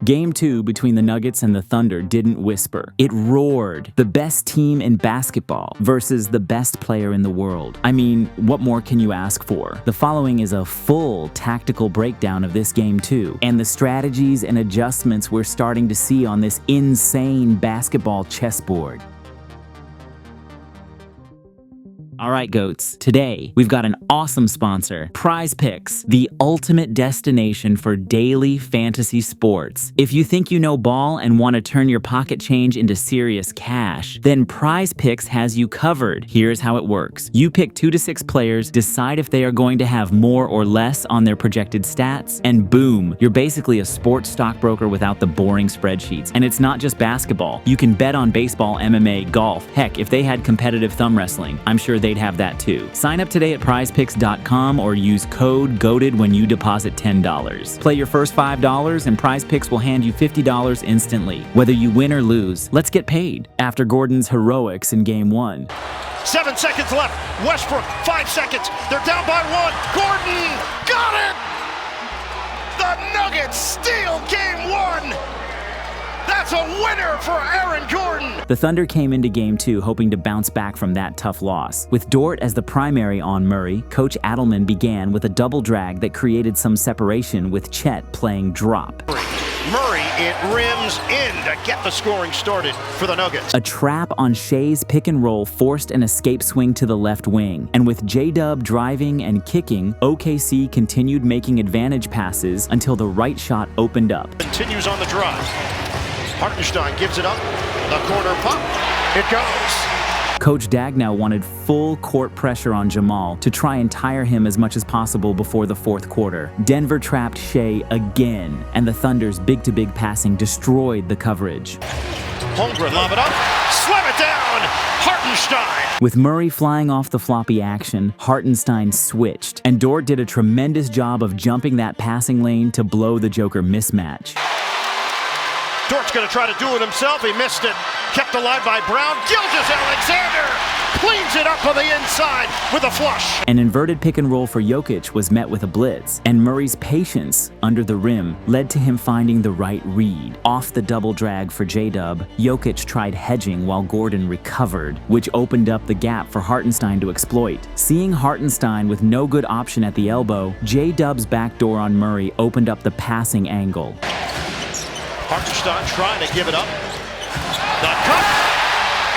Game 2 between the Nuggets and the Thunder didn't whisper. It roared. The best team in basketball versus the best player in the world. I mean, what more can you ask for? The following is a full tactical breakdown of this Game 2 and the strategies and adjustments we're starting to see on this insane basketball chessboard. All right, GOATs, today we've got an awesome sponsor, Prize Picks, the ultimate destination for daily fantasy sports. If you think you know ball and want to turn your pocket change into serious cash, then Prize Picks has you covered. Here's how it works. You pick 2 to 6 players, decide if they are going to have more or less on their projected stats, and boom, you're basically a sports stockbroker without the boring spreadsheets. And it's not just basketball. You can bet on baseball, MMA, golf. Heck, if they had competitive thumb wrestling, I'm sure they'd have that too. Sign up today at prizepicks.com or use code GOATED when you deposit $10. Play your first $5 and Prize Picks will hand you $50 instantly. Whether you win or lose, let's get paid. After Gordon's heroics in Game 1. 7 seconds left. Westbrook, 5 seconds. They're down by 1. Gordon got it! The Nuggets steal Game 1! That's a winner for Aaron Gordon! The Thunder came into Game 2 hoping to bounce back from that tough loss. With Dort as the primary on Murray, Coach Adelman began with a double drag that created some separation with Chet playing drop. Murray, it rims in to get the scoring started for the Nuggets. A trap on Shea's pick and roll forced an escape swing to the left wing. And with J-Dub driving and kicking, OKC continued making advantage passes until the right shot opened up. Continues on the drive. Hartenstein gives it up. The corner pop. It goes. Coach Dagnow wanted full court pressure on Jamal to try and tire him as much as possible before the fourth quarter. Denver trapped Shea again, and the Thunder's big-to-big passing destroyed the coverage. Holmgren lob it up. Slam it down. Hartenstein. With Murray flying off the floppy action, Hartenstein switched, and Dort did a tremendous job of jumping that passing lane to blow the Joker mismatch. Dort's going to try to do it himself. He missed it. Kept alive by Brown. Gilgeous-Alexander cleans it up on the inside with a flush. An inverted pick and roll for Jokic was met with a blitz, and Murray's patience under the rim led to him finding the right read. Off the double drag for J-Dub, Jokic tried hedging while Gordon recovered, which opened up the gap for Hartenstein to exploit. Seeing Hartenstein with no good option at the elbow, J-Dub's backdoor on Murray opened up the passing angle. Hartenstein trying to give it up. The cut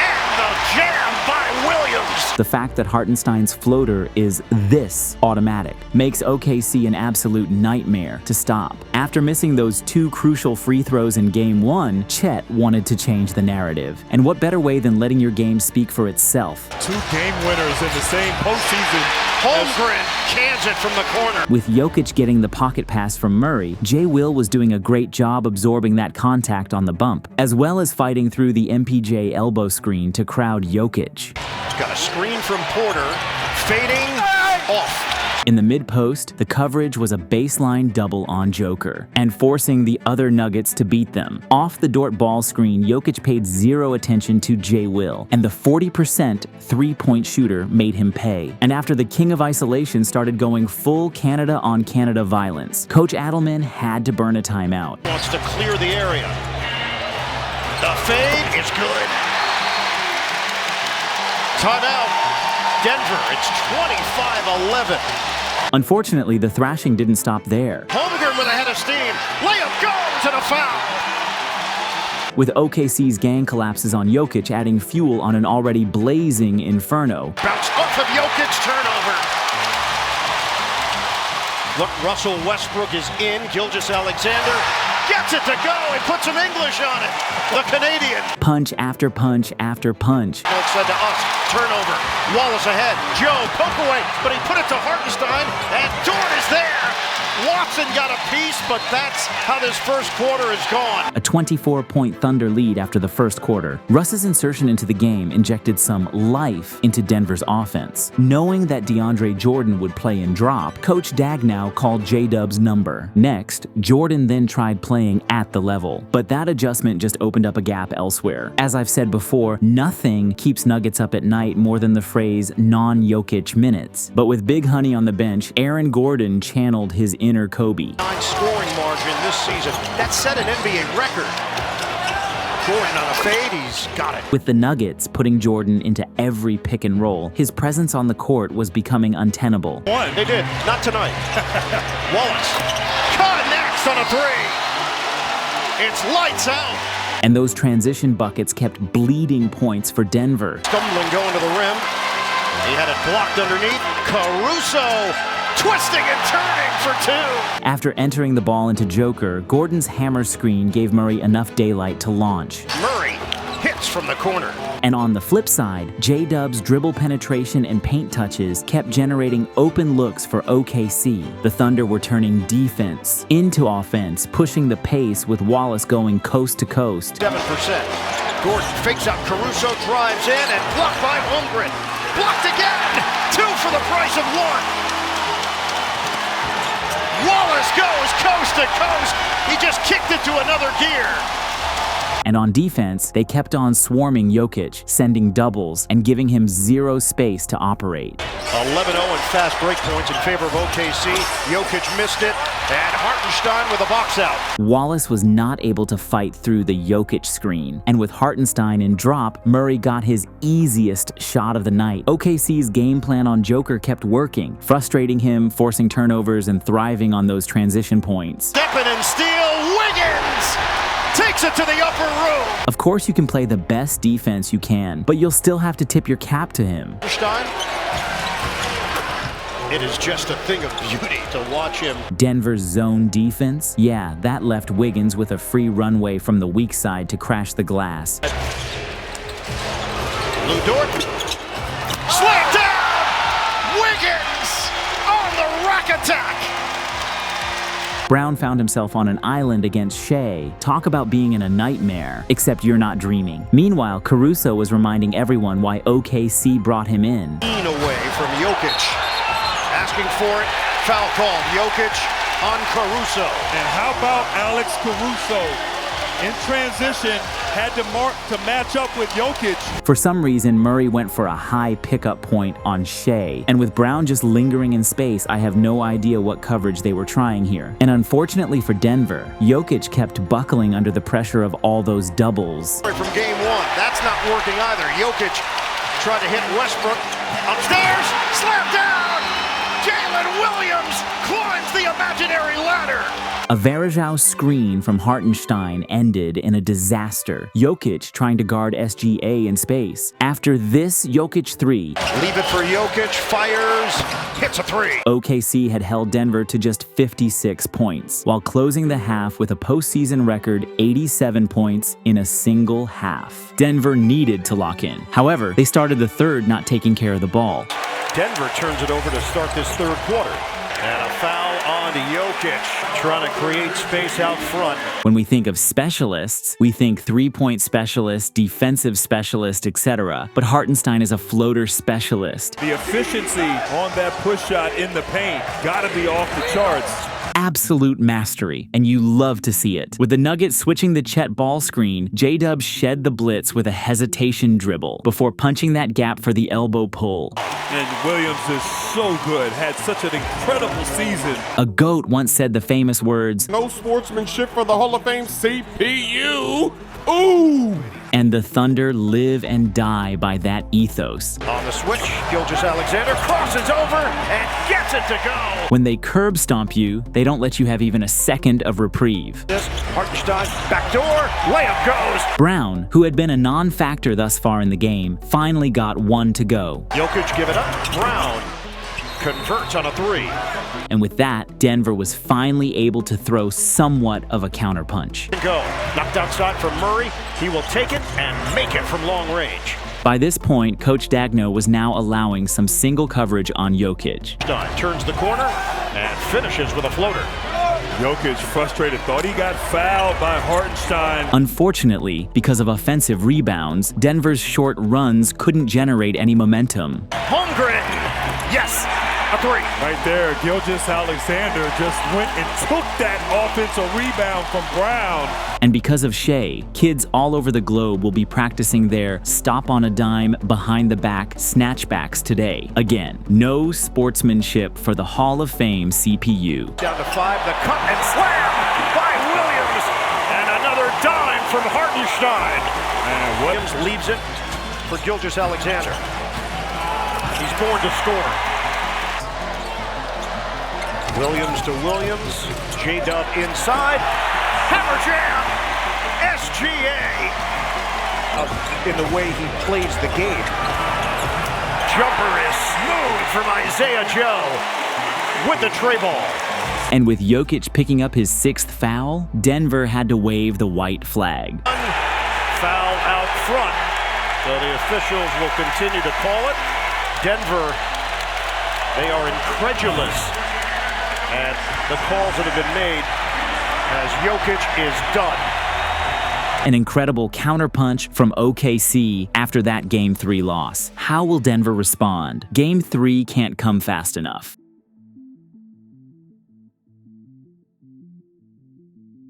and the jam by Williams. The fact that Hartenstein's floater is this automatic makes OKC an absolute nightmare to stop. After missing those 2 crucial free throws in Game 1, Chet wanted to change the narrative. And what better way than letting your game speak for itself? 2 game winners in the same postseason. Holmgren cans it from the corner. With Jokic getting the pocket pass from Murray, J. Will was doing a great job absorbing that contact on the bump, as well as fighting through the MPJ elbow screen to crowd Jokic. Got a screen from Porter, fading off. In the mid-post, the coverage was a baseline double on Joker, and forcing the other Nuggets to beat them. Off the Dort ball screen, Jokic paid 0 attention to J. Will, and the 40% three-point shooter made him pay. And after the king of isolation started going full Canada on Canada violence, Coach Adelman had to burn a timeout. Wants to clear the area. The fade is good. Timeout. Denver, it's 25-11. Unfortunately, the thrashing didn't stop there. Holmgren with a head of steam. Layup goes and a foul. With OKC's gang collapses on Jokic adding fuel on an already blazing inferno. Bounce off of Jokic, turnover. Look, Russell Westbrook is in. Gilgeous-Alexander gets it to go. He put some English on it. The Canadian. Punch after punch after punch. It said to us, turnover. Wallace ahead. Joe, poke away, but he put it to Hartenstein, and Dort is there. Watson got a piece, but that's how this first quarter is gone. A 24-point Thunder lead after the first quarter. Russ's insertion into the game injected some life into Denver's offense. Knowing that DeAndre Jordan would play and drop, Coach Dagnow called J-Dub's number. Next, Jordan then tried playing at the level, but that adjustment just opened up a gap elsewhere. As I've said before, nothing keeps Nuggets up at night more than the phrase non-Jokic minutes. But with Big Honey on the bench, Aaron Gordon channeled his inner Kobe. Scoring margin this season. That set an NBA record. Gordon on a fade, he's got it. With the Nuggets putting Jordan into every pick and roll, his presence on the court was becoming untenable. They did, not tonight. Wallace connects on a three. It's lights out. And those transition buckets kept bleeding points for Denver. Stumbling going to the rim. He had it blocked underneath. Caruso twisting and turning for two. After entering the ball into Joker, Gordon's hammer screen gave Murray enough daylight to launch. Murray hits from the corner. And on the flip side, J-Dub's dribble penetration and paint touches kept generating open looks for OKC. The Thunder were turning defense into offense, pushing the pace with Wallace going coast to coast. 7%. Gordon fakes out Caruso, drives in, and blocked by Holmgren. Blocked again! Two for the price of one. Wallace goes coast to coast. He just kicked it to another gear. And on defense, they kept on swarming Jokic, sending doubles and giving him zero space to operate. 11-0 in fast break points in favor of OKC. Jokic missed it, and Hartenstein with a box out. Wallace was not able to fight through the Jokic screen, and with Hartenstein in drop, Murray got his easiest shot of the night. OKC's game plan on Joker kept working, frustrating him, forcing turnovers, and thriving on those transition points. Stepping and steal, Wiggins takes it to the upper room. Of course you can play the best defense you can, but you'll still have to tip your cap to him. Hartenstein. It is just a thing of beauty to watch him. Denver's zone defense? Yeah, that left Wiggins with a free runway from the weak side to crash the glass. Lou Dort. Slam down! Wiggins on the rack attack. Brown found himself on an island against Shea. Talk about being in a nightmare, except you're not dreaming. Meanwhile, Caruso was reminding everyone why OKC brought him in. Away from Jokic. Asking for it. Foul called. Jokic on Caruso. And how about Alex Caruso? In transition, had to match up with Jokic. For some reason, Murray went for a high pickup point on Shea. And with Brown just lingering in space, I have no idea what coverage they were trying here. And unfortunately for Denver, Jokic kept buckling under the pressure of all those doubles. From game one, that's not working either. Jokic tried to hit Westbrook. Upstairs, slam down! Jalen Williams climbs the imaginary ladder. A Varejao screen from Hartenstein ended in a disaster. Jokic trying to guard SGA in space. After this Jokic three, leave it for Jokic, fires, hits a three. OKC had held Denver to just 56 points, while closing the half with a postseason record 87 points in a single half. Denver needed to lock in. However, they started the third not taking care of the ball. Denver turns it over to start this third quarter. And a foul on to Jokic, trying to create space out front. When we think of specialists, we think three-point specialist, defensive specialist, etc. But Hartenstein is a floater specialist. The efficiency on that push shot in the paint gotta be off the charts. Absolute mastery, and you love to see it. With the Nuggets switching the Chet ball screen, J-Dub shed the blitz with a hesitation dribble before punching that gap for the elbow pull. And Williams is so good, had such an incredible season. A GOAT once said the famous words, "No sportsmanship for the Hall of Fame CPU. Ooh!" And the Thunder live and die by that ethos. On the switch, Gilgeous-Alexander crosses over and gets it to go. When they curb stomp you, they don't let you have even a second of reprieve. This Hartenstein, backdoor, layup goes. Brown, who had been a non-factor thus far in the game, finally got one to go. Jokic give it up. Brown converts on a three. And with that, Denver was finally able to throw somewhat of a counterpunch. Go. Knocked outside from Murray. He will take it and make it from long range. By this point, Coach Dagno was now allowing some single coverage on Jokic. Turns the corner and finishes with a floater. Jokic, frustrated, thought he got fouled by Hartenstein. Unfortunately, because of offensive rebounds, Denver's short runs couldn't generate any momentum. Holmgren! Yes! A three. Right there, Gilgeous-Alexander just went and took that offensive rebound from Brown. And because of Shea, kids all over the globe will be practicing their stop on a dime, behind the back snatchbacks today. Again, no sportsmanship for the Hall of Fame CPU. Down to 5, the cut and slam! from Hartenstein. Man, Williams leaves it for Gilgeous-Alexander. He's born to score. Williams to Williams. J-Dub inside. Hammer jam! SGA! In the way he plays the game. Jumper is smooth from Isaiah Joe with the tray ball. And with Jokic picking up his 6th foul, Denver had to wave the white flag. Foul out front. So the officials will continue to call it. Denver, they are incredulous at the calls that have been made as Jokic is done. An incredible counterpunch from OKC after that Game 3 loss. How will Denver respond? Game 3 can't come fast enough.